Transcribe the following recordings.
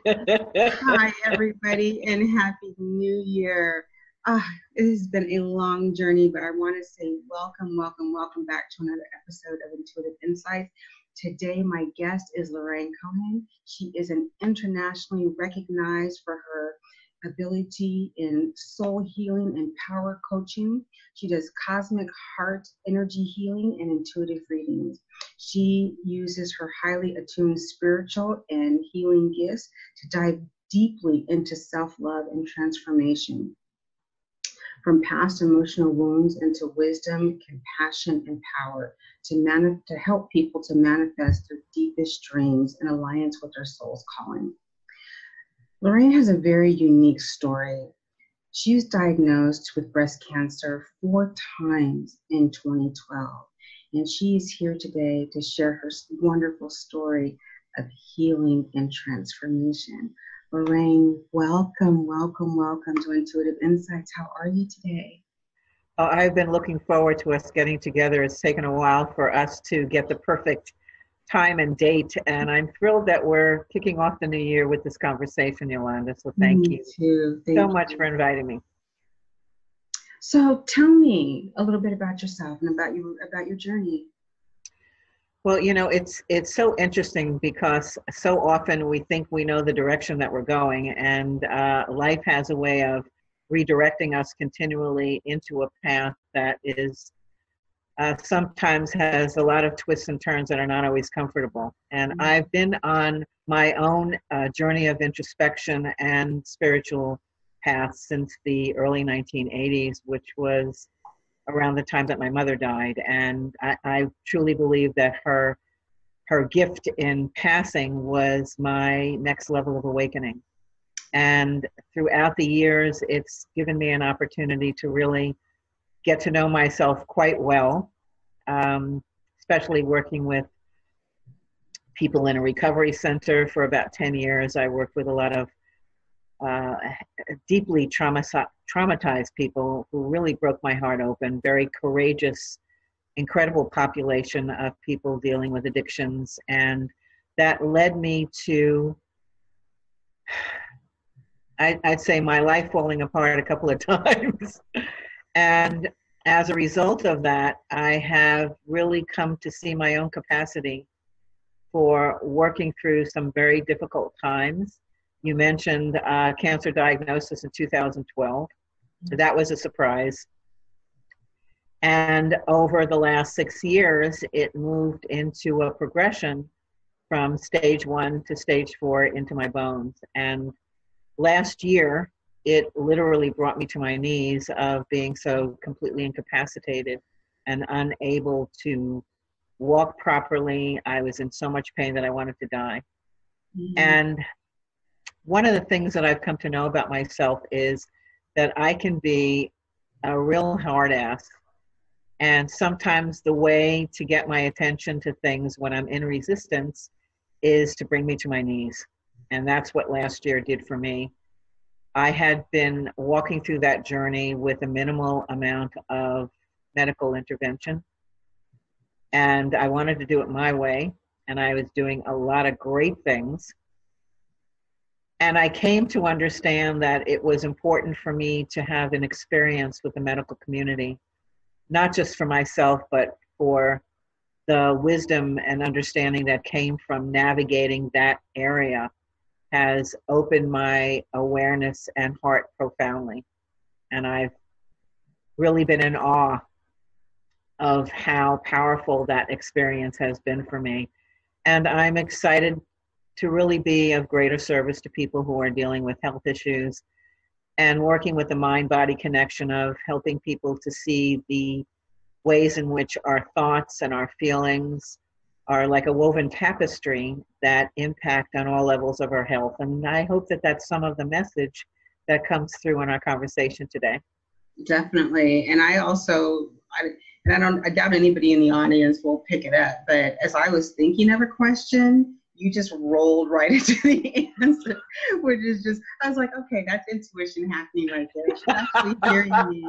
Hi, everybody, and Happy New Year. It has been a long journey, but I want to say welcome, welcome, welcome back to another episode of Intuitive Insights. Today, my guest is Lorraine Cohen. She is an internationally recognized for her ability in soul healing and power coaching. She does cosmic heart energy healing and intuitive readings. She uses her highly attuned spiritual and healing gifts to dive deeply into self-love and transformation. From past emotional wounds into wisdom, compassion, and power to help people to manifest their deepest dreams in alliance with their soul's calling. Lorraine has a very unique story. She was diagnosed with breast cancer 4 times in 2012, and she is here today to share her wonderful story of healing and transformation. Lorraine, welcome, welcome, welcome to Intuitive Insights. How are you today? I've been looking forward to us getting together. It's taken a while for us to get the perfect time and date, and I'm thrilled that we're kicking off the new year with this conversation, Yolanda. So thank you so much for inviting me. So tell me a little bit about yourself and about your journey. Well, you know, it's so interesting because so often we think we know the direction that we're going, and life has a way of redirecting us continually into a path that is sometimes has a lot of twists and turns that are not always comfortable. And I've been on my own journey of introspection and spiritual path since the early 1980s, which was around the time that my mother died. And I truly believe that her gift in passing was my next level of awakening. And throughout the years, it's given me an opportunity to really get to know myself quite well, especially working with people in a recovery center for about 10 years. I worked with a lot of deeply traumatized people who really broke my heart open, very courageous, incredible population of people dealing with addictions. And that led me to, I'd say, my life falling apart a couple of times. And as a result of that, I have really come to see my own capacity for working through some very difficult times. You mentioned cancer diagnosis in 2012. That was a surprise. And over the last 6 years, it moved into a progression from stage 1 to stage 4 into my bones. And last year, it literally brought me to my knees of being so completely incapacitated and unable to walk properly. I was in so much pain that I wanted to die. Mm-hmm. And one of the things that I've come to know about myself is that I can be a real hard ass. And sometimes the way to get my attention to things when I'm in resistance is to bring me to my knees. And that's what last year did for me. I had been walking through that journey with a minimal amount of medical intervention. And I wanted to do it my way. And I was doing a lot of great things. And I came to understand that it was important for me to have an experience with the medical community, not just for myself, but for the wisdom and understanding that came from navigating that area has opened my awareness and heart profoundly. And I've really been in awe of how powerful that experience has been for me. And I'm excited to really be of greater service to people who are dealing with health issues and working with the mind-body connection of helping people to see the ways in which our thoughts and our feelings are like a woven tapestry that impact on all levels of our health. And I hope that that's some of the message that comes through in our conversation today. Definitely. And I doubt anybody in the audience will pick it up, but as I was thinking of a question, you just rolled right into the answer, which is just, I was like, okay, that's intuition happening right there. She's actually hearing me.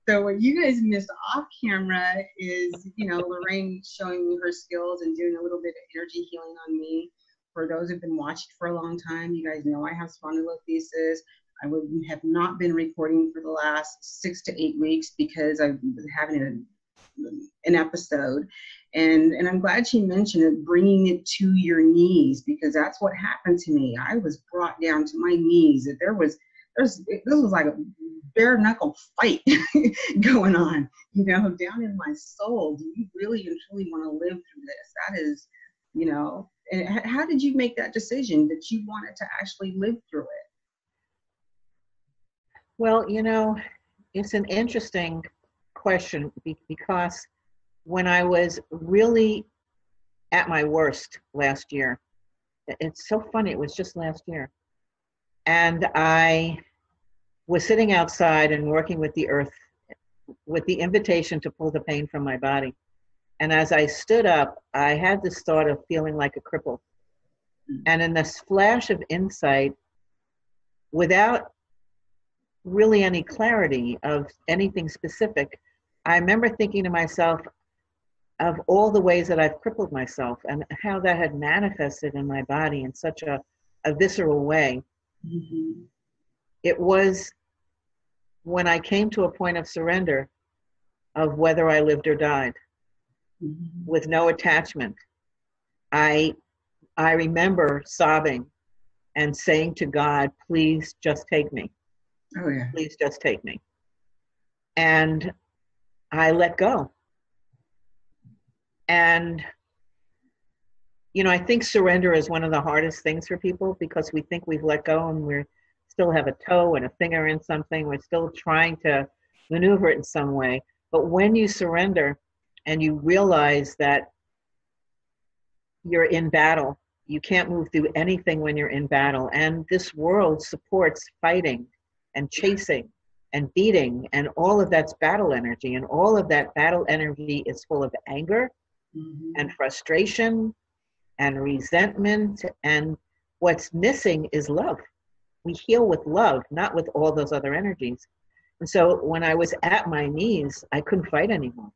So what you guys missed off camera is, Lorraine showing me her skills and doing a little bit of energy healing on me. for those who've been watching for a long time, you guys know I have spondylolisthesis. I would have not been recording for the last 6 to 8 weeks because I was having an episode. And I'm glad she mentioned it, bringing it to your knees, because that's what happened to me. I was brought down to my knees. This was like a bare knuckle fight going on, down in my soul. Do you really and truly want to live through this? That is, and how did you make that decision that you wanted to actually live through it? Well, it's an interesting question because when I was really at my worst last year, it's so funny, it was just last year, and I was sitting outside and working with the earth with the invitation to pull the pain from my body. And as I stood up, I had this thought of feeling like a cripple. And in this flash of insight, without really any clarity of anything specific, I remember thinking to myself of all the ways that I've crippled myself and how that had manifested in my body in such a visceral way. Mm-hmm. It was when I came to a point of surrender of whether I lived or died, mm-hmm. with no attachment. I remember sobbing and saying to God, please just take me. Oh, yeah. Please just take me. And I let go. And, I think surrender is one of the hardest things for people because we think we've let go and we still have a toe and a finger in something. We're still trying to maneuver it in some way. But when you surrender and you realize that you're in battle, you can't move through anything when you're in battle. And this world supports fighting and chasing and beating, and all of that's battle energy. And all of that battle energy is full of anger, mm-hmm. and frustration and resentment. And what's missing is love. We heal with love, not with all those other energies. And so when I was at my knees, I couldn't fight anymore.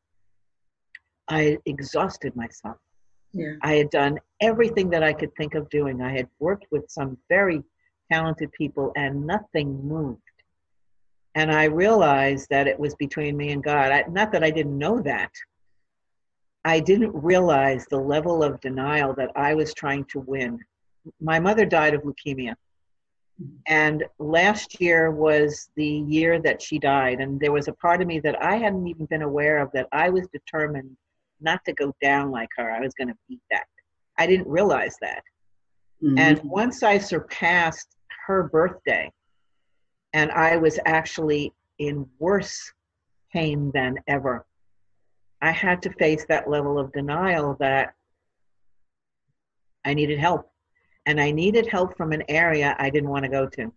I exhausted myself. Yeah. I had done everything that I could think of doing. I had worked with some very talented people and nothing moved. And I realized that it was between me and God. Not that I didn't know that. I didn't realize the level of denial that I was trying to win. My mother died of leukemia. And last year was the year that she died. And there was a part of me that I hadn't even been aware of, that I was determined not to go down like her. I was going to beat that. I didn't realize that. Mm-hmm. And once I surpassed her birthday, and I was actually in worse pain than ever, I had to face that level of denial that I needed help. And I needed help from an area I didn't want to go to.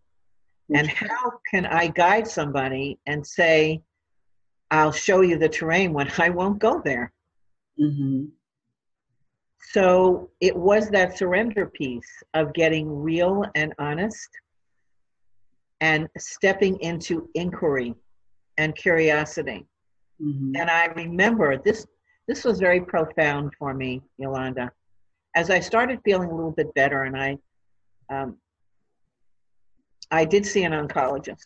And how can I guide somebody and say, I'll show you the terrain when I won't go there? Mm-hmm. So it was that surrender piece of getting real and honest and stepping into inquiry and curiosity. Mm-hmm. And I remember this was very profound for me, Yolanda. As I started feeling a little bit better, and I did see an oncologist,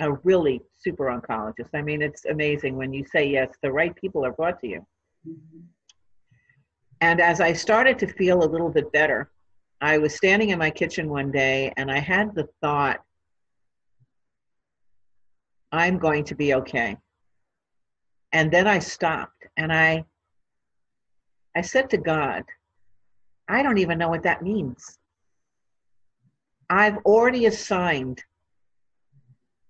a really super oncologist. I mean, it's amazing when you say yes, the right people are brought to you. Mm-hmm. And as I started to feel a little bit better, I was standing in my kitchen one day and I had the thought, I'm going to be okay. And then I stopped and I said to God, I don't even know what that means. I've already assigned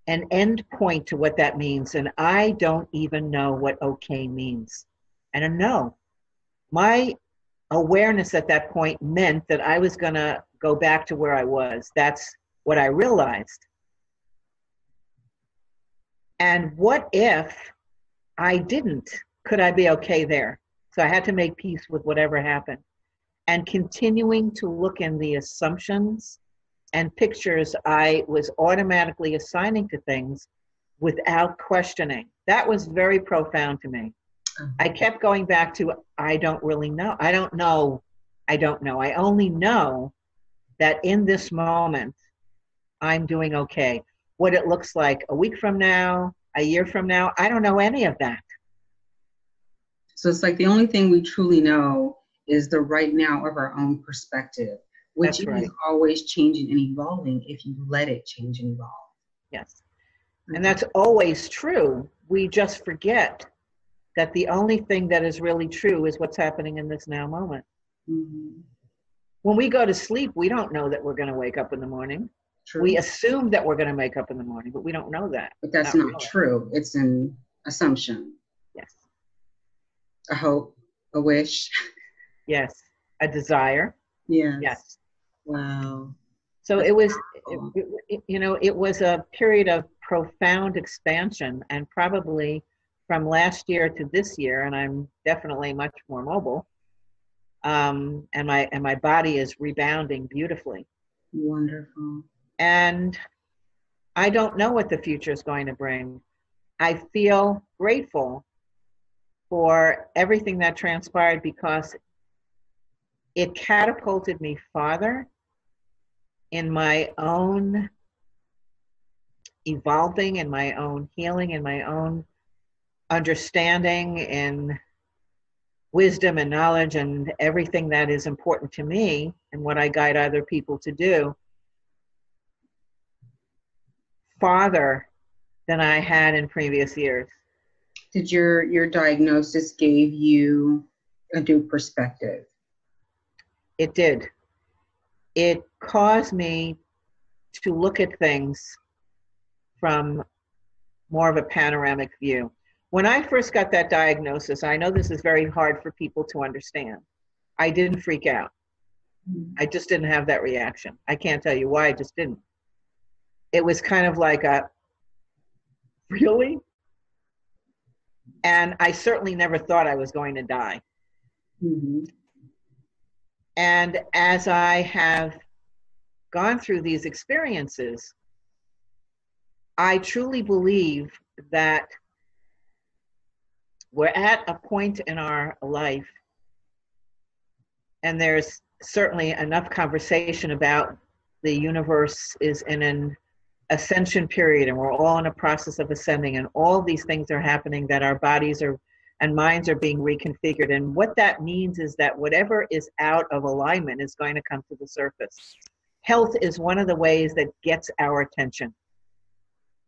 an end point to what that means, and I don't even know what okay means. And I know my awareness at that point meant that I was going to go back to where I was. That's what I realized. And what if I didn't? Could I be okay there? So I had to make peace with whatever happened. And continuing to look in the assumptions and pictures I was automatically assigning to things without questioning. That was very profound to me. Mm-hmm. I kept going back to, I don't really know. I don't know I don't know. I only know that in this moment, I'm doing okay. What it looks like a week from now, a year from now, I don't know any of that. So it's like the only thing we truly know is the right now of our own perspective, which That's is right. always changing and evolving if you let it change and evolve. Yes. And that's always true. We just forget that the only thing that is really true is what's happening in this now moment. Mm-hmm. When we go to sleep, we don't know that we're going to wake up in the morning. True. We assume that we're going to wake up in the morning, but we don't know that. But that's not true. It's an assumption. Yes. A hope, a wish. Yes. A desire. Yes. Yes. Wow. So That's it was, powerful. it was a period of profound expansion, and probably from last year to this year, and I'm definitely much more mobile. And my body is rebounding beautifully. Wonderful. And I don't know what the future is going to bring. I feel grateful for everything that transpired because it catapulted me farther in my own evolving, in my own healing, in my own understanding, in wisdom and knowledge and everything that is important to me and what I guide other people to do, farther than I had in previous years. Did your diagnosis gave you a new perspective? It did. It caused me to look at things from more of a panoramic view. When I first got that diagnosis, I know this is very hard for people to understand. I didn't freak out. I just didn't have that reaction. I can't tell you why, I just didn't. It was kind of like a, really? And I certainly never thought I was going to die. Mm-hmm. And as I have gone through these experiences, I truly believe that we're at a point in our life, and there's certainly enough conversation about the universe is in an ascension period, and we're all in a process of ascending, and all these things are happening, that our bodies are and minds are being reconfigured. And what that means is that whatever is out of alignment is going to come to the surface. Health is one of the ways that gets our attention.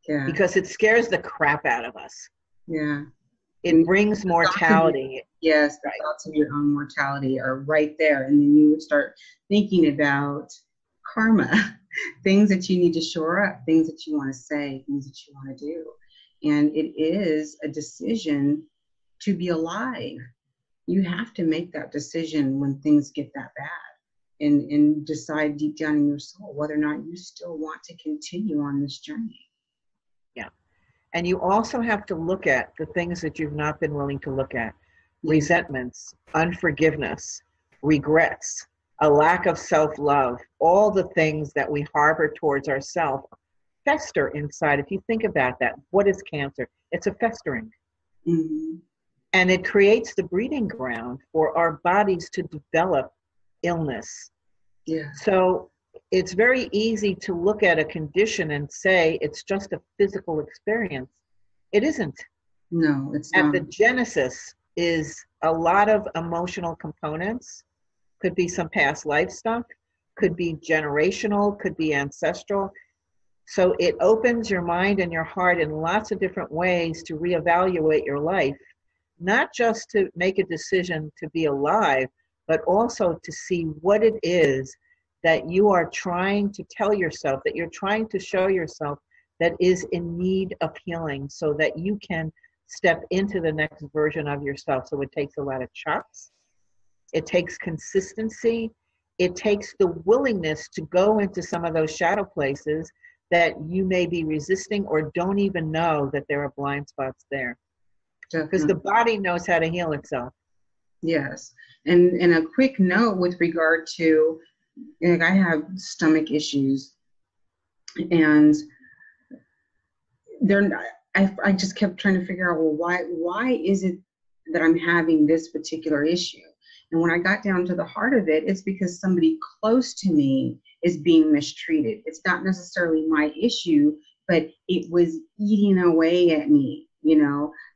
Yeah. Because it scares the crap out of us. Yeah. It brings mortality. Yes, the thoughts of your own mortality are right there. And then you would start thinking about karma, things that you need to shore up, things that you want to say, things that you want to do. And it is a decision to be alive. You have to make that decision when things get that bad, and decide deep down in your soul whether or not you still want to continue on this journey. Yeah. And you also have to look at the things that you've not been willing to look at. Resentments, unforgiveness, regrets, a lack of self-love, all the things that we harbor towards ourselves fester inside. If you think about that, what is cancer? It's a festering. Mm-hmm. And it creates the breeding ground for our bodies to develop illness. Yeah. So it's very easy to look at a condition and say it's just a physical experience. It isn't. No, it's not. At the genesis is a lot of emotional components. Could be some past life stuff, could be generational, could be ancestral. So it opens your mind and your heart in lots of different ways to reevaluate your life, not just to make a decision to be alive, but also to see what it is that you are trying to tell yourself, that you're trying to show yourself that is in need of healing, so that you can step into the next version of yourself. So it takes a lot of chops. It takes consistency. It takes the willingness to go into some of those shadow places that you may be resisting or don't even know that there are blind spots there. Because the body knows how to heal itself. Yes. And a quick note with regard to, like, I have stomach issues, and I just kept trying to figure out, well, why is it that I'm having this particular issue? And when I got down to the heart of it, it's because somebody close to me is being mistreated. It's not necessarily my issue, but it was eating away at me,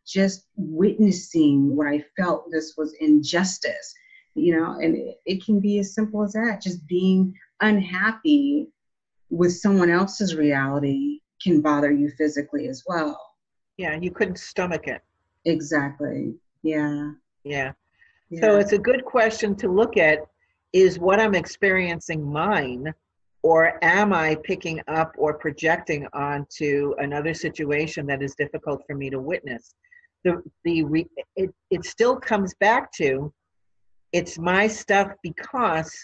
just witnessing what I felt this was injustice, and it can be as simple as that. Just being unhappy with someone else's reality can bother you physically as well. Yeah, you couldn't stomach it. Exactly. Yeah. Yeah. So Yeah. it's a good question to look at, is what I'm experiencing mine, or am I picking up or projecting onto another situation that is difficult for me to witness? It still comes back to, it's my stuff because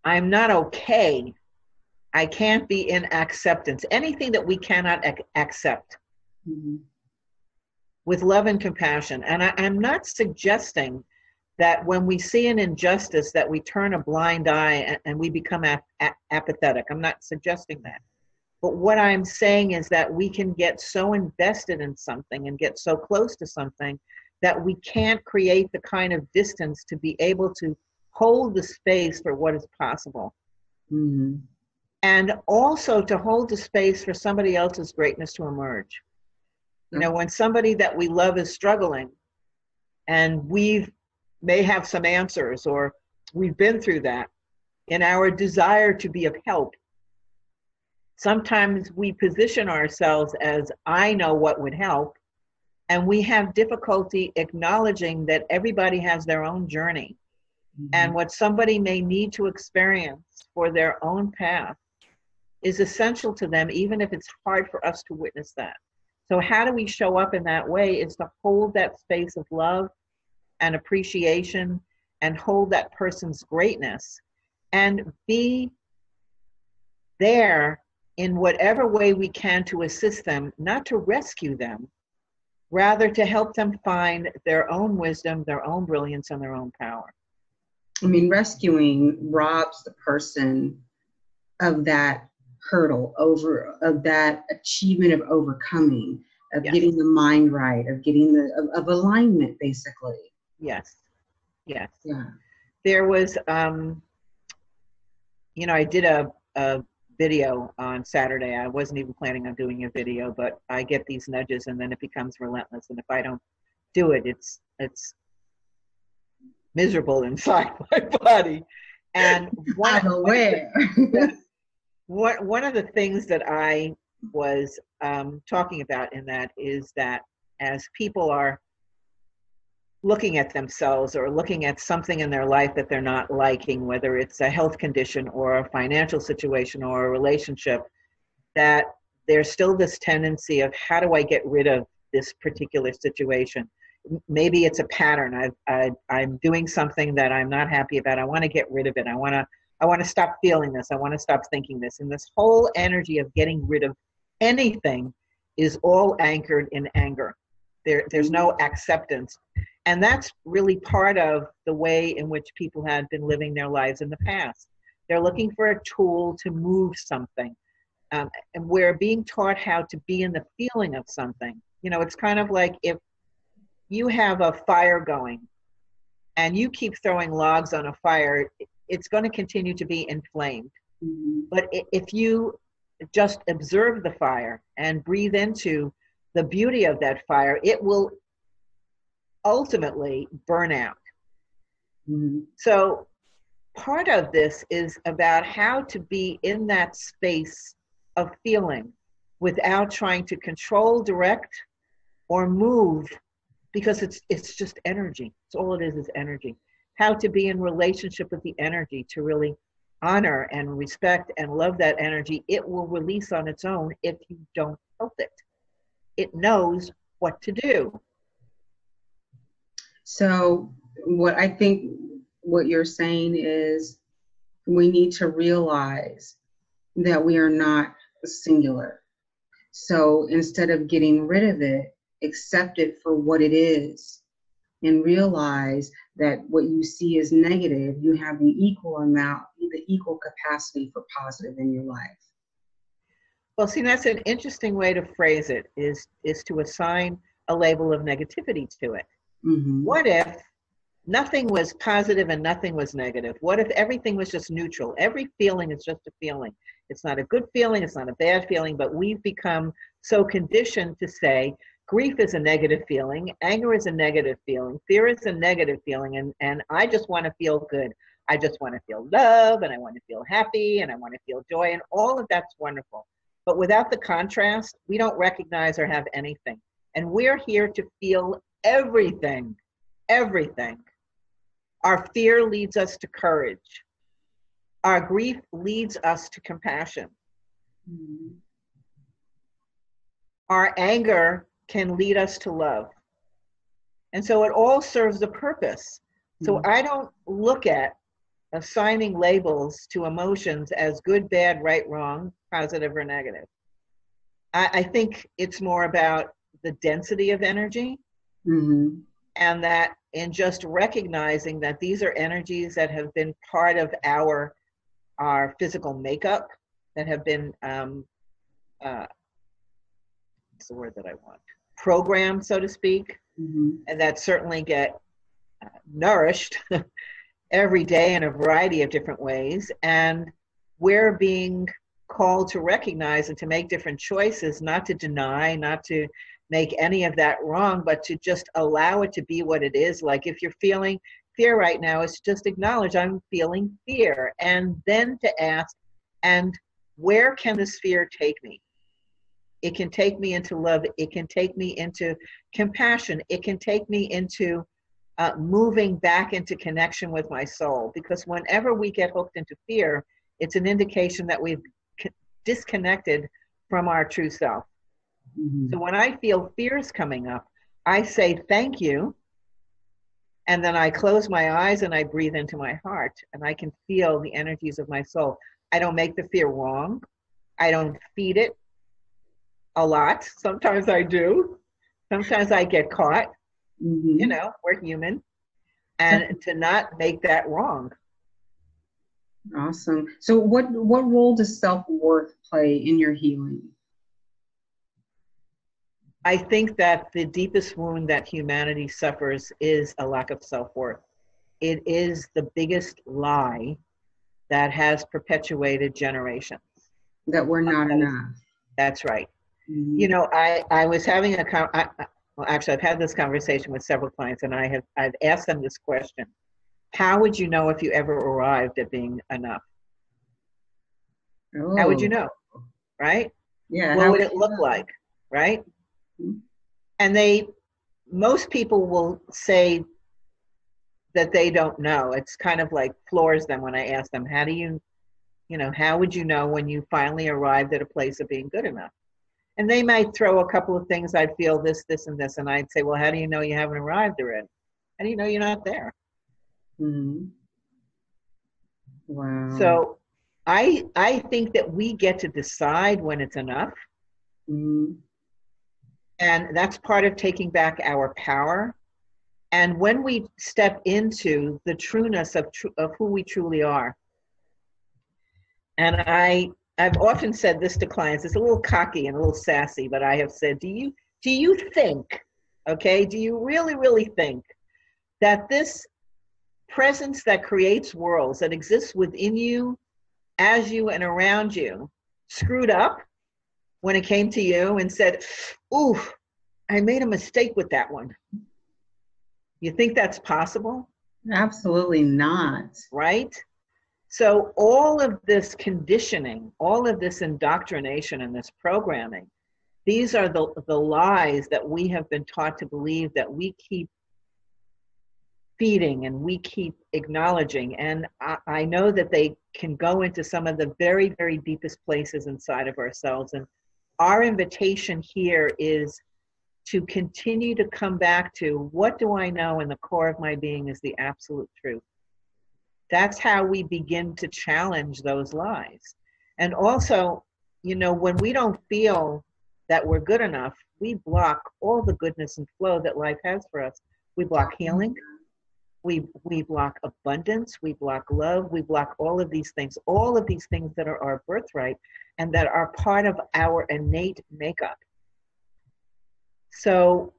I'm not okay. I can't be in acceptance. Anything that we cannot accept Mm-hmm. with love and compassion. And I'm not suggesting that when we see an injustice that we turn a blind eye and we become apathetic. I'm not suggesting that. But what I'm saying is that we can get so invested in something and get so close to something that we can't create the kind of distance to be able to hold the space for what is possible. Mm-hmm. And also to hold the space for somebody else's greatness to emerge. When somebody that we love is struggling and we may have some answers, or we've been through that, in our desire to be of help, sometimes we position ourselves as, I know what would help, and we have difficulty acknowledging that everybody has their own journey. Mm-hmm. And what somebody may need to experience for their own path is essential to them, even if it's hard for us to witness that. So how do we show up in that way is to hold that space of love and appreciation and hold that person's greatness and be there in whatever way we can to assist them, not to rescue them, rather to help them find their own wisdom, their own brilliance, and their own power. I mean, rescuing robs the person of that hurdle, of that achievement of overcoming, of getting the mind right, of getting of alignment, basically. Yes. Yeah. There was, I did a video on Saturday. I wasn't even planning on doing a video, but I get these nudges and then it becomes relentless. And if I don't do it, it's miserable inside my body. And one of the things that I was talking about in that is that as people are looking at themselves or looking at something in their life that they're not liking, whether it's a health condition or a financial situation or a relationship, that there's still this tendency of, how do I get rid of this particular situation? Maybe it's a pattern. I'm doing something that I'm not happy about. I want to get rid of it. I want to stop feeling this. I want to stop thinking this. And this whole energy of getting rid of anything is all anchored in anger. There's no acceptance. And that's really part of the way in which people had been living their lives in the past. They're looking for a tool to move something. And we're being taught how to be in the feeling of something. It's kind of like if you have a fire going and you keep throwing logs on a fire, it's going to continue to be inflamed. Mm-hmm. But if you just observe the fire and breathe into the beauty of that fire, it will ultimately burn out. Mm-hmm. So part of this is about how to be in that space of feeling without trying to control, direct, or move, because it's just energy. It's all it is energy. How to be in relationship with the energy, to really honor and respect and love that energy. It will release on its own if you don't help it. It knows what to do. So what I think what you're saying is we need to realize that we are not singular. So instead of getting rid of it, accept it for what it is and realize that what you see as negative, you have the equal capacity for positive in your life. Well, see, that's an interesting way to phrase it, is to assign a label of negativity to it. Mm-hmm. What if nothing was positive and nothing was negative? What if everything was just neutral? Every feeling is just a feeling. It's not a good feeling, it's not a bad feeling, but we've become so conditioned to say grief is a negative feeling, anger is a negative feeling, fear is a negative feeling, and I just want to feel good. I just want to feel love, and I want to feel happy, and I want to feel joy, and all of that's wonderful. But without the contrast, we don't recognize or have anything. And we're here to feel everything, everything. Our fear leads us to courage. Our grief leads us to compassion. Mm-hmm. Our anger can lead us to love. And so it all serves a purpose. So I don't look at assigning labels to emotions as good, bad, right, wrong, positive, or negative. I think it's more about the density of energy, mm-hmm. and that in just recognizing that these are energies that have been part of our physical makeup, that have been, what's the word that I want? Programmed, so to speak, Mm-hmm. and that certainly get nourished every day in a variety of different ways. And we're being called to recognize and to make different choices, not to deny, not to make any of that wrong, but to just allow it to be what it is. Like if you're feeling fear right now, is just acknowledge I'm feeling fear, and then to ask, and where can this fear take me? It can take me into love. It can take me into compassion. It can take me into moving back into connection with my soul. Because whenever we get hooked into fear, it's an indication that we've disconnected from our true self. Mm-hmm. So when I feel fears coming up, I say thank you, and then I close my eyes and I breathe into my heart, and I can feel the energies of my soul. I don't make the fear wrong. I don't feed it a lot. Sometimes I do. Sometimes I get caught. Mm-hmm. You know, we're human. And to not make that wrong. Awesome. So what role does self-worth play in your healing? I think that the deepest wound that humanity suffers is a lack of self-worth. It is the biggest lie that has perpetuated generations. That we're not enough. That's right. Mm-hmm. You know, I was having well, actually, I've had this conversation with several clients, and I've asked them this question: how would you know if you ever arrived at being enough? Oh. How would you know? Right? Yeah. What would it look like? Right? Mm-hmm. And most people will say that they don't know. It's kind of like floors them when I ask them, how would you know when you finally arrived at a place of being good enough? And they might throw a couple of things. I'd feel this, this, and this. And I'd say, well, how do you know you haven't arrived already? How do you know you're not there? Mm-hmm. Wow. So I think that we get to decide when it's enough. Mm-hmm. And that's part of taking back our power. And when we step into the trueness of who we truly are. And I've often said this to clients, it's a little cocky and a little sassy, but I have said, do you think, okay, do you really, really think that this presence that creates worlds, that exists within you, as you, and around you, screwed up when it came to you and said, ooh, I made a mistake with that one? You think that's possible? Absolutely not. Right? So all of this conditioning, all of this indoctrination and this programming, these are the lies that we have been taught to believe, that we keep feeding and we keep acknowledging. And I know that they can go into some of the very, very deepest places inside of ourselves. And our invitation here is to continue to come back to, what do I know in the core of my being is the absolute truth? That's how we begin to challenge those lies. And also, when we don't feel that we're good enough, we block all the goodness and flow that life has for us. We block healing. We block abundance. We block love. We block all of these things that are our birthright and that are part of our innate makeup. So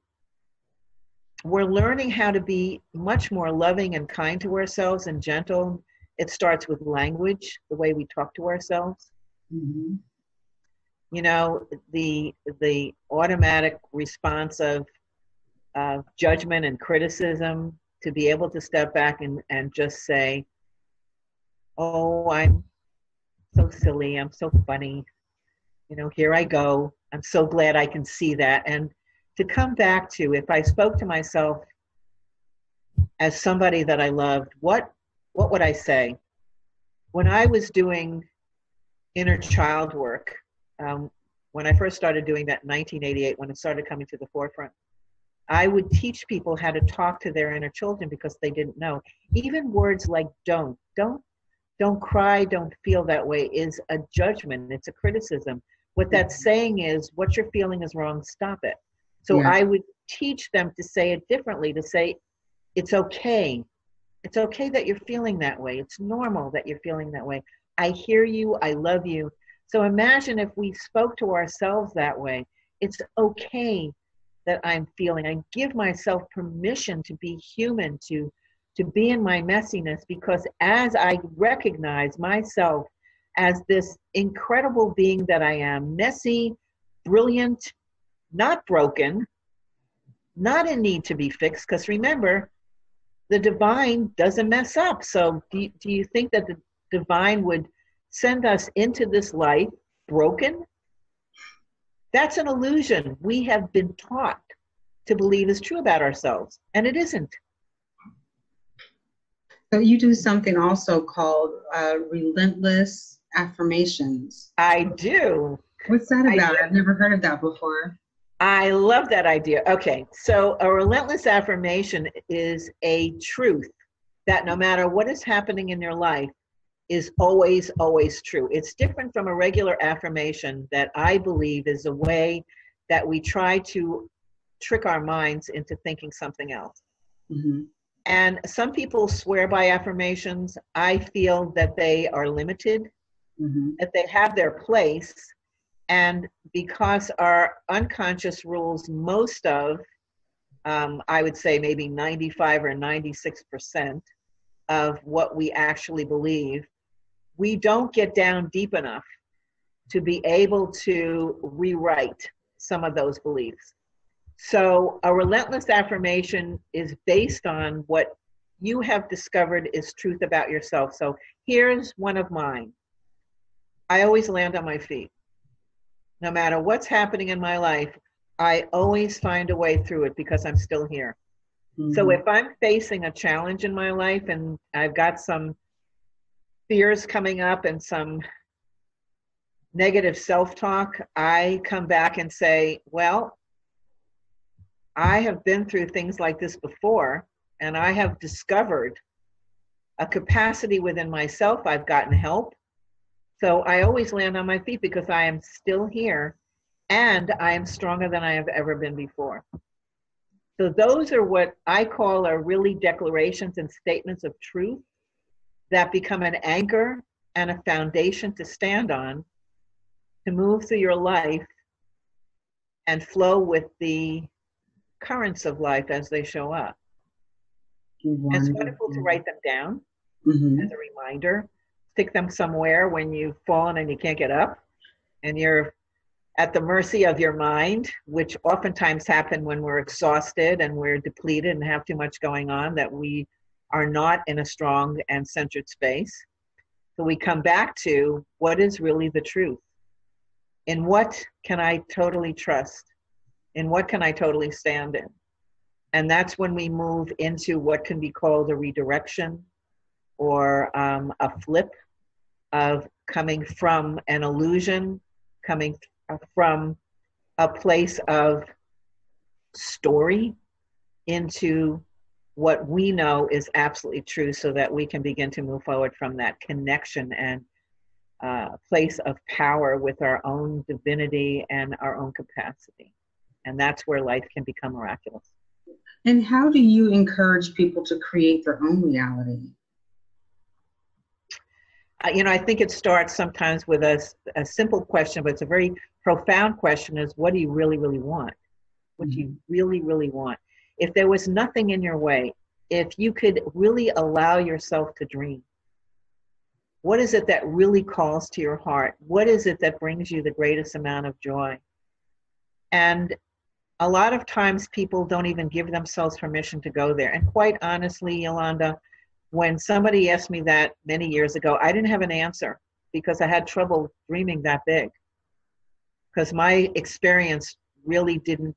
we're learning how to be much more loving and kind to ourselves and gentle. It starts with language, the way we talk to ourselves. Mm-hmm. You know, the automatic response of judgment and criticism, to be able to step back and just say, oh, I'm so silly, I'm so funny, you know, here I go. I'm so glad I can see that. And to come back to, if I spoke to myself as somebody that I loved, what would I say? When I was doing inner child work, when I first started doing that in 1988, when it started coming to the forefront, I would teach people how to talk to their inner children because they didn't know. Even words like don't cry, don't feel that way is a judgment. It's a criticism. What that's saying is, what you're feeling is wrong, stop it. So Yeah. I would teach them to say it differently, to say, it's okay. It's okay that you're feeling that way. It's normal that you're feeling that way. I hear you, I love you. So imagine if we spoke to ourselves that way. It's okay that I'm feeling. I give myself permission to be human, to be in my messiness, because as I recognize myself as this incredible being that I am, messy, brilliant, not broken, not in need to be fixed, because remember, the divine doesn't mess up. So do you think that the divine would send us into this life broken? That's an illusion we have been taught to believe is true about ourselves, and it isn't. So you do something also called Relentless affirmations. I do. What's that about? I do. I've never heard of that before. I love that idea. Okay, so a relentless affirmation is a truth that no matter what is happening in your life is always, always true. It's different from a regular affirmation that I believe is a way that we try to trick our minds into thinking something else. Mm-hmm. And some people swear by affirmations. I feel that they are limited, Mm-hmm. that they have their place. And because our unconscious rules most of, I would say maybe 95 or 96% of what we actually believe, we don't get down deep enough to be able to rewrite some of those beliefs. So a relentless affirmation is based on what you have discovered is truth about yourself. So here's one of mine. I always land on my feet. No matter what's happening in my life, I always find a way through it because I'm still here. Mm-hmm. So if I'm facing a challenge in my life and I've got some fears coming up and some negative self-talk, I come back and say, well, I have been through things like this before, and I have discovered a capacity within myself. I've gotten help. So I always land on my feet because I am still here and I am stronger than I have ever been before. So those are what I call are really declarations and statements of truth that become an anchor and a foundation to stand on, to move through your life and flow with the currents of life as they show up. It's wonderful to write them down as a reminder. Stick them somewhere when you've fallen and you can't get up and you're at the mercy of your mind, which oftentimes happen when we're exhausted and we're depleted and have too much going on, that we are not in a strong and centered space. So we come back to what is really the truth. In what can I totally trust? In what can I totally stand in? And that's when we move into what can be called a redirection or a flip of coming from an illusion, coming from a place of story into what we know is absolutely true, so that we can begin to move forward from that connection and place of power with our own divinity and our own capacity. And that's where life can become miraculous. And how do you encourage people to create their own reality? I think it starts sometimes with a simple question, but it's a very profound question, is what do you really, really want? What do you really, really want? if there was nothing in your way, if you could really allow yourself to dream, what is it that really calls to your heart? What is it that brings you the greatest amount of joy? And a lot of times people don't even give themselves permission to go there. And quite honestly, Yolanda, when somebody asked me that many years ago, I didn't have an answer because I had trouble dreaming that big. Because my experience really didn't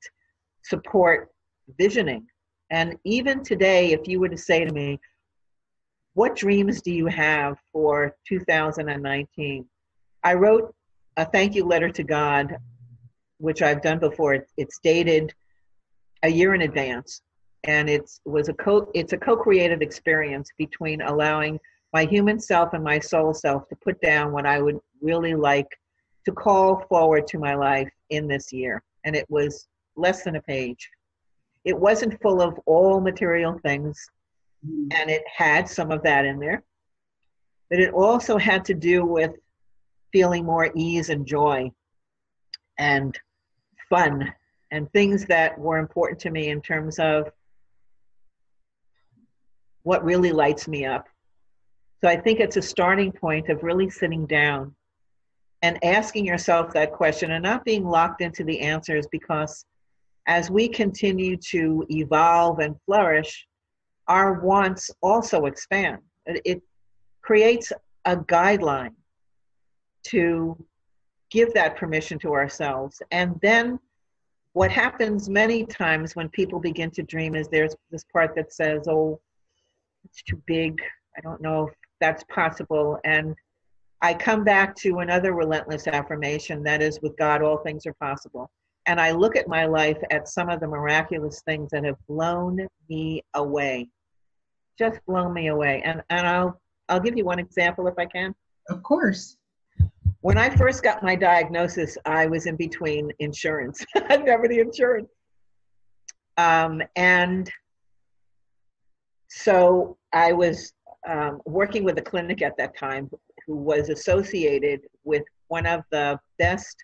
support visioning. And even today, if you were to say to me, what dreams do you have for 2019? I wrote a thank you letter to God, which I've done before. It's dated a year in advance. And it's a co-creative experience between allowing my human self and my soul self to put down what I would really like to call forward to my life in this year. And it was less than a page. It wasn't full of all material things, and it had some of that in there. But it also had to do with feeling more ease and joy and fun and things that were important to me in terms of what really lights me up. So I think it's a starting point of really sitting down and asking yourself that question and not being locked into the answers, because as we continue to evolve and flourish, our wants also expand. It creates a guideline to give that permission to ourselves. And then what happens many times when people begin to dream is there's this part that says, oh, it's too big. I don't know if that's possible. And I come back to another relentless affirmation, that is, with God, all things are possible. And I look at my life at some of the miraculous things that have blown me away, just blown me away. And I'll give you one example if I can. Of course. When I first got my diagnosis, I was in between insurance. I never the insurance. And so I was working with a clinic at that time who was associated with one of the best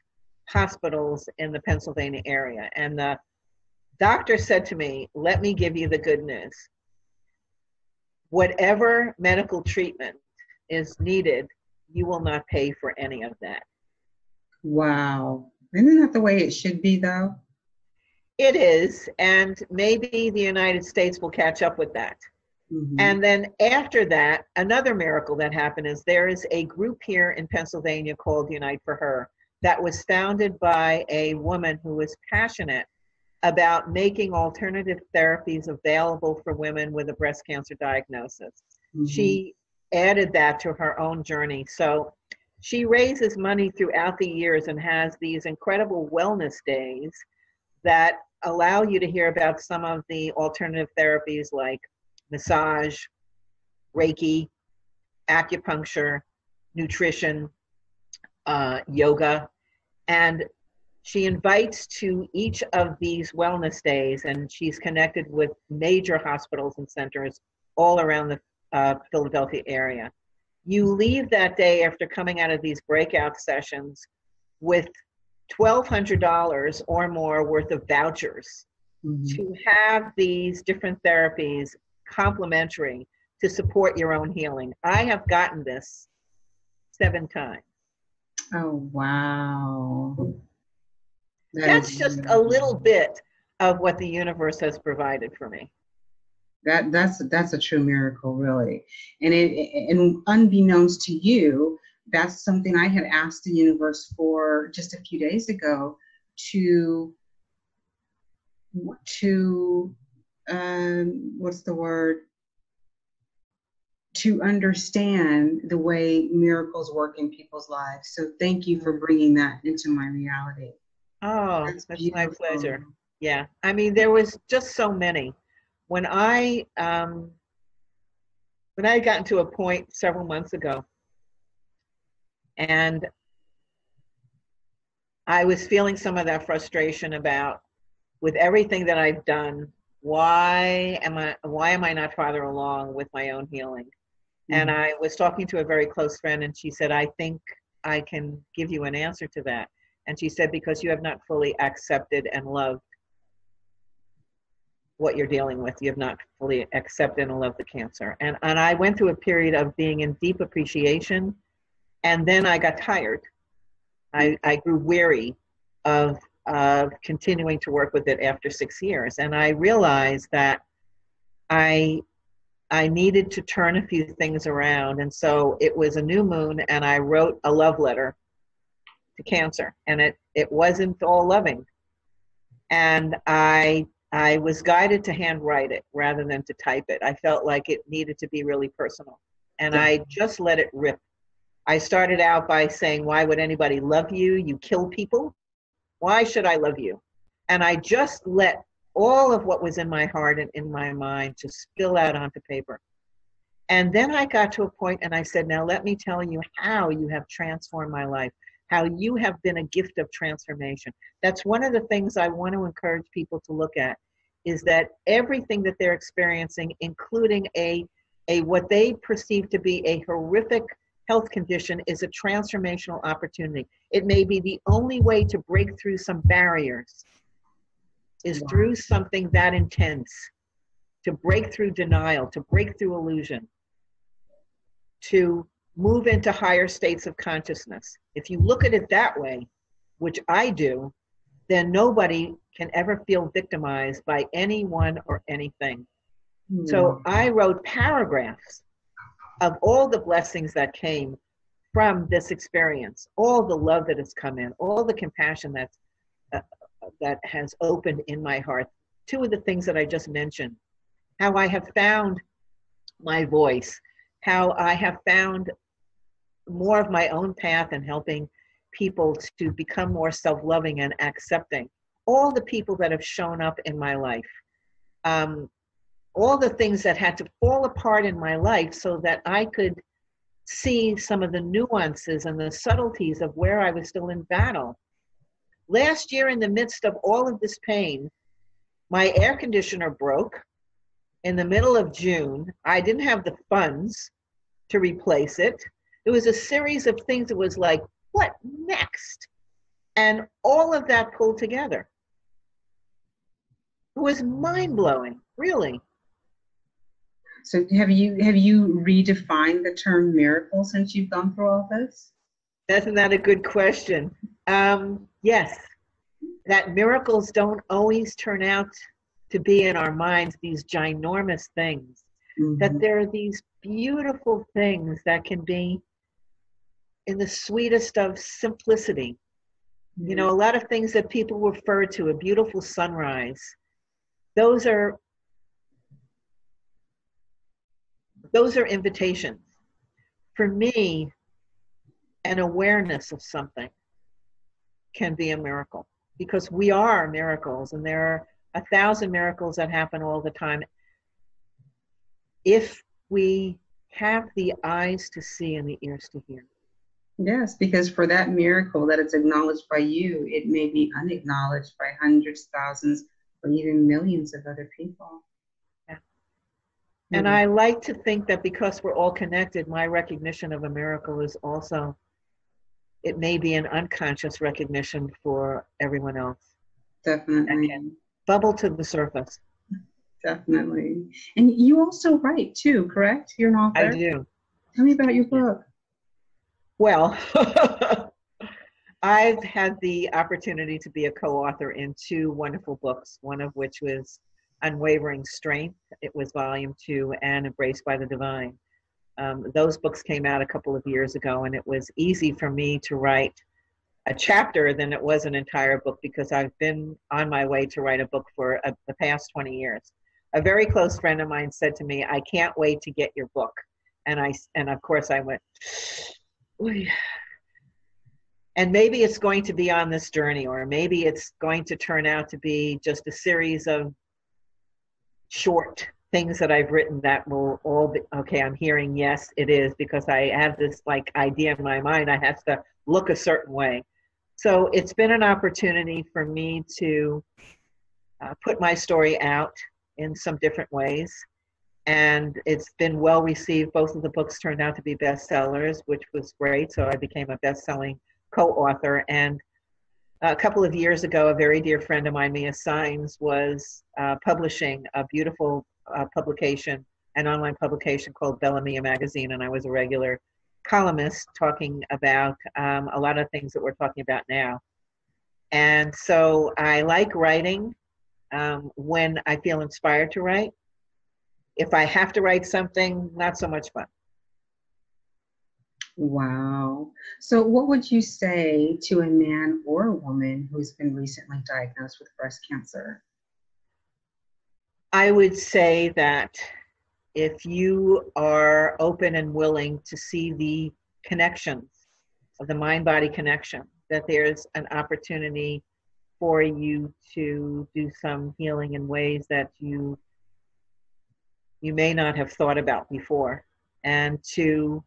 hospitals in the Pennsylvania area. And the doctor said to me, let me give you the good news. Whatever medical treatment is needed, you will not pay for any of that. Wow. Isn't that the way it should be, though? It is. And maybe the United States will catch up with that. Mm-hmm. And then after that, another miracle that happened is there is a group here in Pennsylvania called Unite for Her that was founded by a woman who was passionate about making alternative therapies available for women with a breast cancer diagnosis. Mm-hmm. She added that to her own journey. So she raises money throughout the years and has these incredible wellness days that allow you to hear about some of the alternative therapies like massage, Reiki, acupuncture, nutrition, yoga. And she invites to each of these wellness days, and she's connected with major hospitals and centers all around the Philadelphia area. You leave that day after coming out of these breakout sessions with $1,200 or more worth of vouchers to have these different therapies complimentary to support your own healing. I have gotten this 7 times. Oh, wow. That's just a little bit of what the universe has provided for me. That's a true miracle, really. And unbeknownst to you, that's something I had asked the universe for just a few days ago to what's the word? To understand the way miracles work in people's lives. So thank you for bringing that into my reality. Oh, that's my pleasure. Yeah. I mean, there was just so many. When I had gotten to a point several months ago, and I was feeling some of that frustration about, with everything that I've done, why am I not farther along with my own healing? Mm-hmm. And I was talking to a very close friend, and she said, I think I can give you an answer to that. And she said, because you have not fully accepted and loved what you're dealing with. You have not fully accepted and loved the cancer. And I went through a period of being in deep appreciation, and then I got tired. I grew weary of continuing to work with it after 6 years. And I realized that I needed to turn a few things around. And so it was a new moon, and I wrote a love letter to cancer, and it wasn't all loving. And I was guided to handwrite it rather than to type it. I felt like it needed to be really personal. And I just let it rip. I started out by saying, why would anybody love you? You kill people. Why should I love you? And I just let all of what was in my heart and in my mind to spill out onto paper. And then I got to a point and I said, now let me tell you how you have transformed my life, how you have been a gift of transformation. That's one of the things I want to encourage people to look at, is that everything that they're experiencing, including a what they perceive to be a horrific health condition, is a transformational opportunity. It may be the only way to break through some barriers is through something that intense, to break through denial, to break through illusion, to move into higher states of consciousness. If you look at it that way, which I do, then nobody can ever feel victimized by anyone or anything. So I wrote paragraphs of all the blessings that came from this experience, all the love that has come in, all the compassion that has opened in my heart. Two of the things that I just mentioned, how I have found my voice, how I have found more of my own path in helping people to become more self-loving and accepting. All the people that have shown up in my life, all the things that had to fall apart in my life so that I could see some of the nuances and the subtleties of where I was still in battle. Last year, in the midst of all of this pain, my air conditioner broke in the middle of June. I didn't have the funds to replace it. It was a series of things that was like, what next? And all of that pulled together. It was mind-blowing, really. So have you redefined the term miracle since you've gone through all this? Isn't that a good question? Yes, that miracles don't always turn out to be in our minds these ginormous things, that there are these beautiful things that can be in the sweetest of simplicity. You know, a lot of things that people refer to, a beautiful sunrise, those are invitations. For me, an awareness of something can be a miracle, because we are miracles, and there are 1,000 miracles that happen all the time. If we have the eyes to see and the ears to hear. Yes, because for that miracle that is acknowledged by you, it may be unacknowledged by hundreds, thousands, or even millions of other people. Yeah. And I like to think that because we're all connected, my recognition of a miracle is also, it may be an unconscious recognition for everyone else. Definitely. Bubble to the surface. Definitely. And you also write too, correct? You're an author? I do. Tell me about your book. Well, I've had the opportunity to be a co-author in 2 wonderful books, one of which was Unwavering Strength. It was volume 2, and Embraced by the Divine. Those books came out a couple of years ago, and it was easy for me to write a chapter than it was an entire book, because I've been on my way to write a book for the past 20 years. A very close friend of mine said to me, I can't wait to get your book. And of course I went, Oy. And maybe it's going to be on this journey, or maybe it's going to turn out to be just a series of short things that I've written that will all be, okay, I'm hearing yes, it is, because I have this like idea in my mind, I have to look a certain way. So it's been an opportunity for me to put my story out in some different ways. And it's been well received. Both of the books turned out to be bestsellers, which was great. So I became a best-selling co-author. And a couple of years ago, a very dear friend of mine, Mia Sines, was publishing a beautiful publication, an online publication called Bella Mia Magazine, and I was a regular columnist talking about a lot of things that we're talking about now. And so I like writing when I feel inspired to write. If I have to write something, not so much fun. Wow. So what would you say to a man or a woman who's been recently diagnosed with breast cancer? I would say that if you are open and willing to see the connections of the mind-body connection, that there's an opportunity for you to do some healing in ways that you may not have thought about before, and to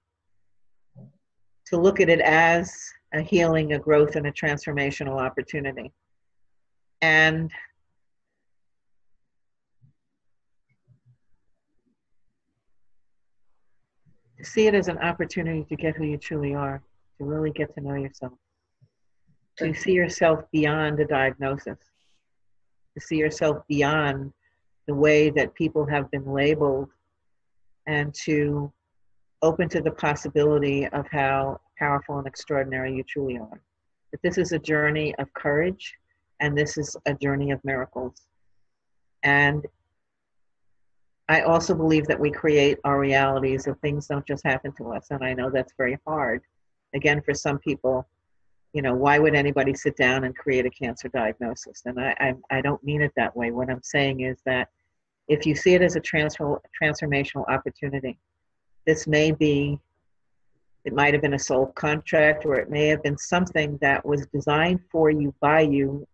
look at it as a healing, a growth, and a transformational opportunity. And to see it as an opportunity to get who you truly are, to really get to know yourself, to see yourself beyond a diagnosis, to see yourself beyond the way that people have been labeled, and to open to the possibility of how powerful and extraordinary you truly are. That this is a journey of courage, and this is a journey of miracles. And I also believe that we create our realities, that things don't just happen to us. And I know that's very hard. Again, for some people, you know, why would anybody sit down and create a cancer diagnosis? And I don't mean it that way. What I'm saying is that if you see it as a transformational opportunity, this may be, it might have been a soul contract, or it may have been something that was designed for you, by you,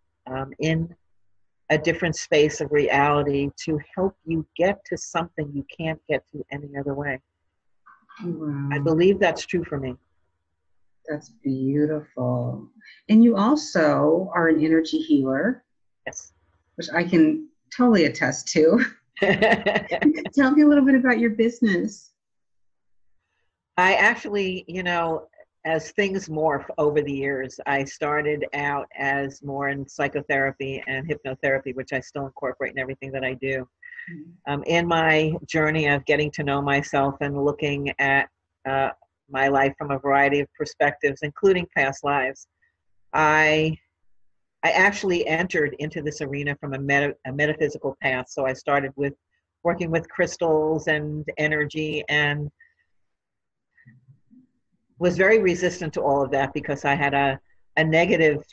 in a different space of reality to help you get to something you can't get to any other way. Wow. I believe that's true for me. That's beautiful. And you also are an energy healer. Yes. Which I can totally attest to. Tell me a little bit about your business. I actually, you know, as things morph over the years, I started out as more in psychotherapy and hypnotherapy, which I still incorporate in everything that I do. In my journey of getting to know myself and looking at my life from a variety of perspectives, including past lives, I actually entered into this arena from a metaphysical path. So I started with working with crystals and energy, and was very resistant to all of that because I had a negative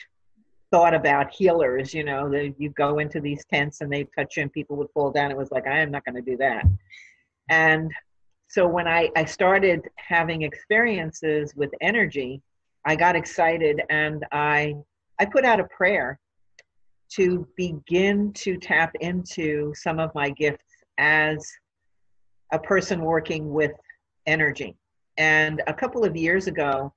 thought about healers. You know, that you go into these tents and they touch you and people would fall down. It was like, I am not going to do that. And so when I started having experiences with energy, I got excited, and I put out a prayer to begin to tap into some of my gifts as a person working with energy. And a couple of years ago,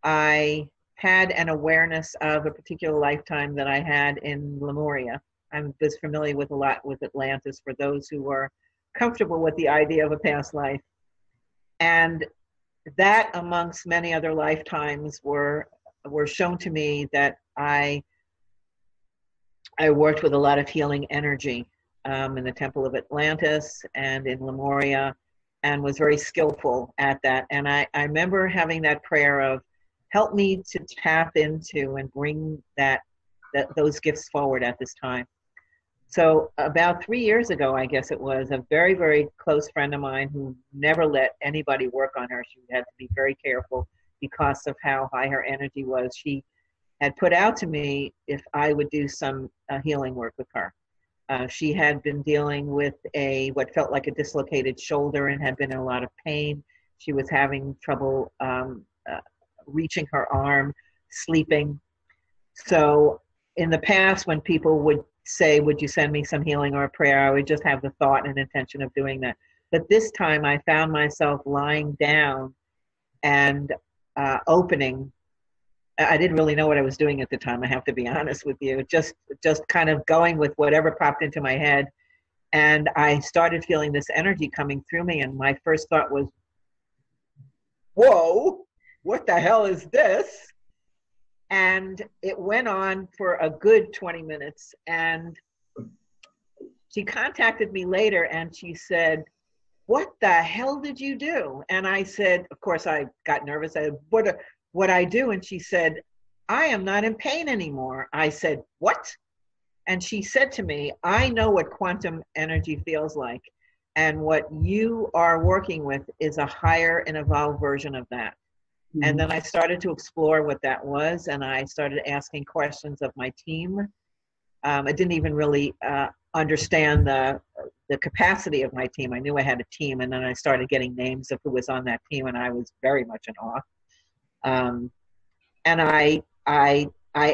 I had an awareness of a particular lifetime that I had in Lemuria. I was familiar with a lot with Atlantis, for those who were comfortable with the idea of a past life. And that, amongst many other lifetimes, were shown to me that I worked with a lot of healing energy in the Temple of Atlantis and in Lemuria, and was very skillful at that. And I remember having that prayer of, help me to tap into and bring those gifts forward at this time. So about 3 years ago, I guess it was, a very, very close friend of mine who never let anybody work on her. She had to be very careful because of how high her energy was. She had put out to me if I would do some healing work with her. She had been dealing with what felt like a dislocated shoulder and had been in a lot of pain. She was having trouble reaching her arm, sleeping. So in the past, when people would say, would you send me some healing or a prayer, I would just have the thought and intention of doing that. But this time I found myself lying down and opening. I didn't really know what I was doing at the time, I have to be honest with you. Just kind of going with whatever popped into my head. And I started feeling this energy coming through me. And my first thought was, whoa, what the hell is this? And it went on for a good 20 minutes. And she contacted me later and she said, "What the hell did you do?" And I said, of course, I got nervous. I said, what I do? And she said, "I am not in pain anymore." I said, "What?" And she said to me, "I know what quantum energy feels like. And what you are working with is a higher and evolved version of that." Mm-hmm. And then I started to explore what that was. And I started asking questions of my team. I didn't even really understand the capacity of my team. I knew I had a team. And then I started getting names of who was on that team. And I was very much in awe. And I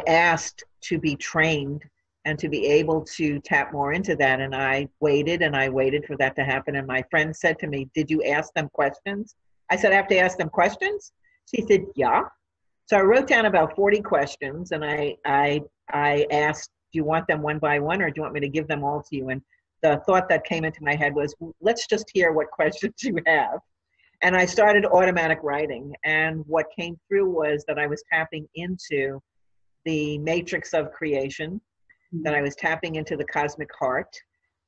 asked to be trained and to be able to tap more into that. And I waited for that to happen. And my friend said to me, "Did you ask them questions?" I said, "I have to ask them questions?" She said, "Yeah." So I wrote down about 40 questions and I asked, "Do you want them one by one or do you want me to give them all to you?" And the thought that came into my head was, let's just hear what questions you have. And I started automatic writing. And what came through was that I was tapping into the matrix of creation, that I was tapping into the cosmic heart.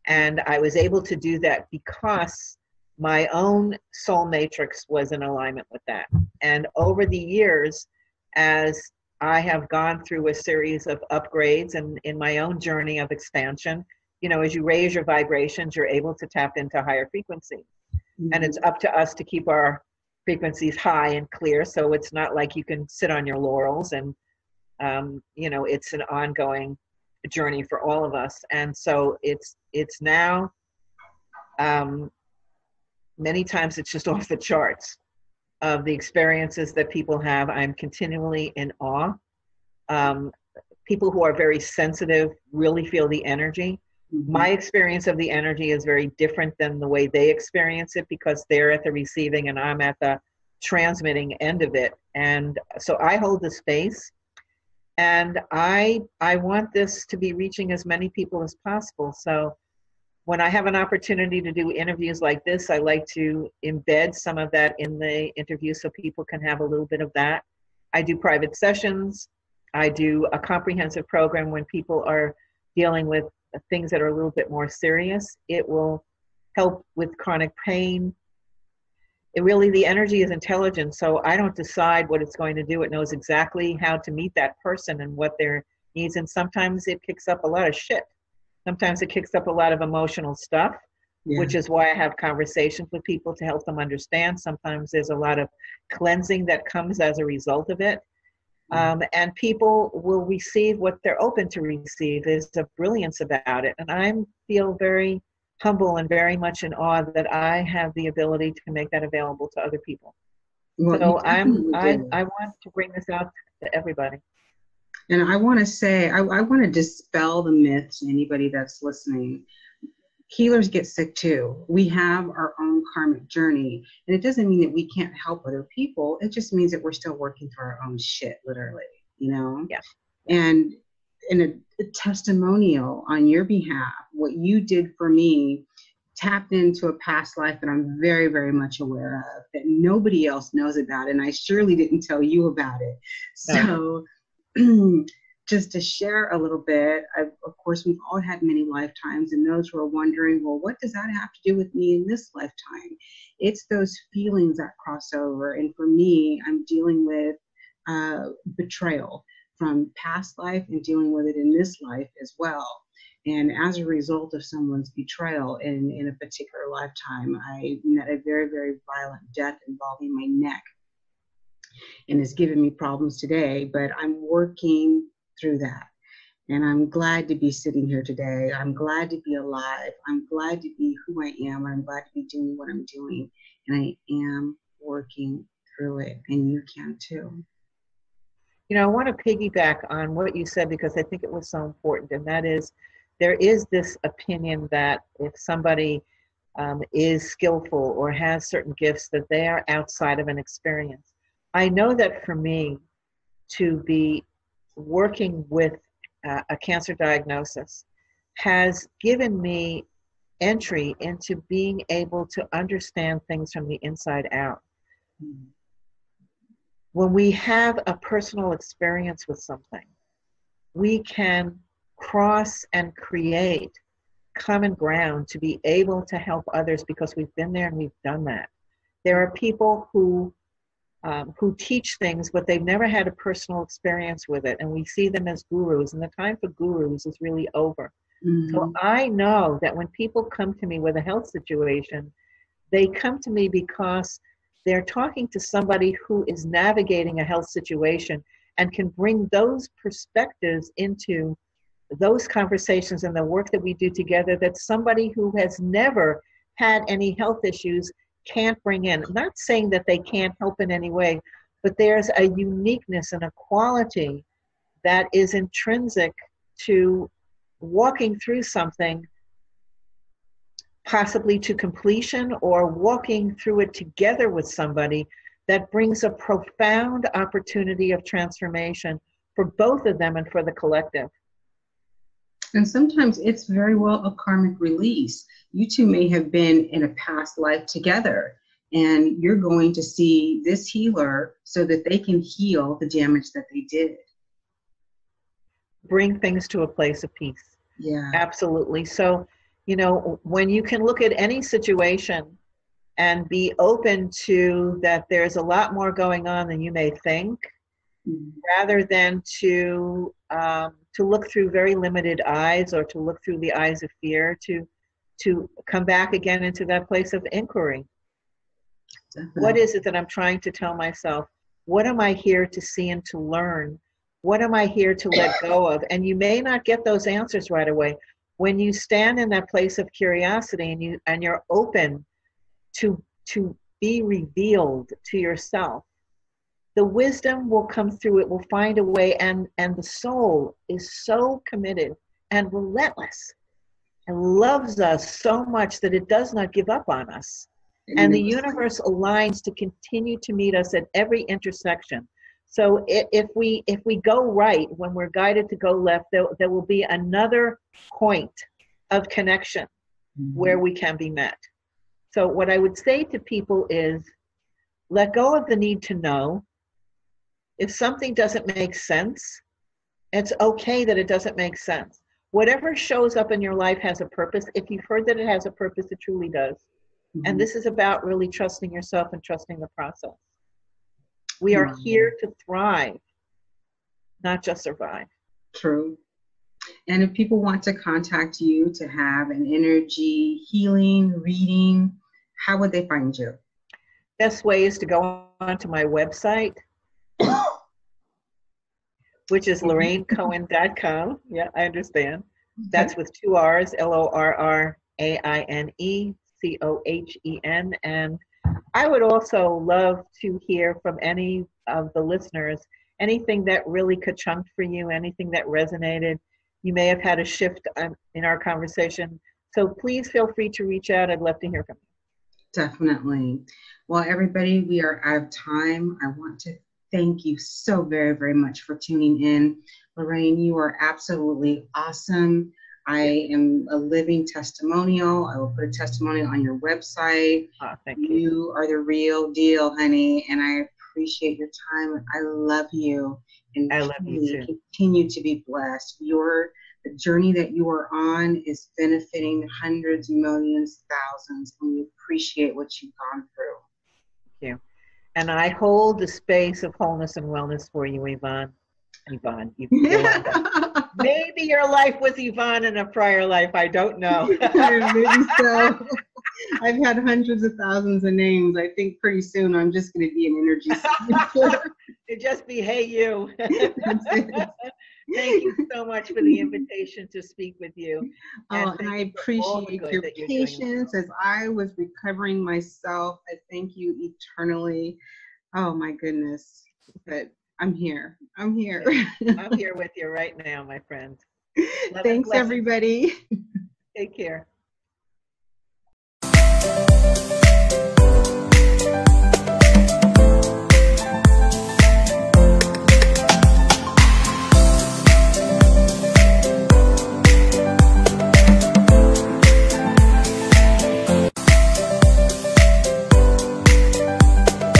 And I was able to do that because my own soul matrix was in alignment with that. And over the years, as I have gone through a series of upgrades and in my own journey of expansion, you know, as you raise your vibrations, you're able to tap into higher frequencies. Mm-hmm. And it's up to us to keep our frequencies high and clear. So it's not like you can sit on your laurels and, you know, it's an ongoing journey for all of us. And so it's now, many times it's just off the charts of the experiences that people have. I'm continually in awe. People who are very sensitive really feel the energy. Mm-hmm. My experience of the energy is very different than the way they experience it because they're at the receiving and I'm at the transmitting end of it. And so I hold the space. And I want this to be reaching as many people as possible. So when I have an opportunity to do interviews like this, I like to embed some of that in the interview so people can have a little bit of that. I do private sessions. I do a comprehensive program when people are dealing with things that are a little bit more serious. It will help with chronic pain. It really, the energy is intelligent, so I don't decide what it's going to do. It knows exactly how to meet that person and what their needs, and sometimes it kicks up a lot of shit. Sometimes it kicks up a lot of emotional stuff, which is why I have conversations with people to help them understand. Sometimes there's a lot of cleansing that comes as a result of it. And people will receive what they're open to receive. There's a brilliance about it. And I feel very humble and very much in awe that I have the ability to make that available to other people. Well, so I want to bring this out to everybody. And I want to say, I want to dispel the myths to anybody that's listening. Healers get sick too. We have our own karmic journey. And it doesn't mean that we can't help other people. It just means that we're still working through our own shit, literally, you know? Yeah. And in a testimonial on your behalf, what you did for me tapped into a past life that I'm very, very much aware of, that nobody else knows about. And I surely didn't tell you about it. So just to share a little bit, of course, we've all had many lifetimes, and those who are wondering, well, what does that have to do with me in this lifetime? It's those feelings that cross over. And for me, I'm dealing with betrayal from past life and dealing with it in this life as well. And as a result of someone's betrayal in a particular lifetime, I met a very, very violent death involving my neck. And it's given me problems today, but I'm working through that. And I'm glad to be sitting here today. I'm glad to be alive. I'm glad to be who I am. I'm glad to be doing what I'm doing. And I am working through it. And you can too. You know, I want to piggyback on what you said because I think it was so important. And that is, there is this opinion that if somebody is skillful or has certain gifts, that they are outside of an experience. I know that for me to be working with a cancer diagnosis has given me entry into being able to understand things from the inside out. when we have a personal experience with something, we can cross and create common ground to be able to help others because we've been there and we've done that. There are people who teach things, but they've never had a personal experience with it, and we see them as gurus, and the time for gurus is really over. Mm-hmm. So I know that when people come to me with a health situation, they come to me because they're talking to somebody who is navigating a health situation and can bring those perspectives into those conversations and the work that we do together that somebody who has never had any health issues can't bring in. I'm not saying that they can't help in any way, but there's a uniqueness and a quality that is intrinsic to walking through something, possibly to completion, or walking through it together with somebody that brings a profound opportunity of transformation for both of them and for the collective. And sometimes it's very well a karmic release. You two may have been in a past life together, and you're going to see this healer so that they can heal the damage that they did. Bring things to a place of peace. Yeah. Absolutely. So, you know, when you can look at any situation and be open to that there's a lot more going on than you may think, rather than to look through very limited eyes or to look through the eyes of fear, to come back again into that place of inquiry. Definitely. What is it that I'm trying to tell myself? What am I here to see and to learn? What am I here to let go of? And you may not get those answers right away. When you stand in that place of curiosity and you're open to be revealed to yourself, the wisdom will come through. It will find a way, and the soul is so committed and relentless and loves us so much that it does not give up on us. And the universe aligns to continue to meet us at every intersection. So if we go right when we're guided to go left, there will be another point of connection where we can be met. So what I would say to people is, let go of the need to know. If something doesn't make sense, it's okay that it doesn't make sense. Whatever shows up in your life has a purpose. If you've heard that it has a purpose, it truly does. And this is about really trusting yourself and trusting the process. We are here to thrive, not just survive. True. And if people want to contact you to have an energy healing reading, how would they find you? Best way is to go onto my website, which is LorraineCohen.com. Yeah, I understand. That's with 2 R's, LorraineCohen. And I would also love to hear from any of the listeners, anything that really ka-chunked for you, anything that resonated. You may have had a shift in our conversation. So please feel free to reach out. I'd love to hear from you. Definitely. Well, everybody, we are out of time. I want to thank you so very, very much for tuning in. Lorraine, you are absolutely awesome. I am a living testimonial. I will put a testimonial on your website. Thank you. You are the real deal, honey, and I appreciate your time. I love you. And I love you too. Continue to be blessed. The journey that you are on is benefiting hundreds, millions, thousands, and we appreciate what you've gone through. Thank you. And I hold the space of wholeness and wellness for you, Yvonne. Maybe your life was Yvonne in a prior life. I don't know. Maybe so. I've had hundreds of thousands of names. I think pretty soon I'm just going to be an energy speaker. It'd just be, hey, you. Thank you so much for the invitation to speak with you. And I appreciate your patience as I was recovering myself. I thank you eternally. Oh, my goodness. But I'm here. I'm here. I'm here with you right now, my friend. Thanks, everybody. Take care.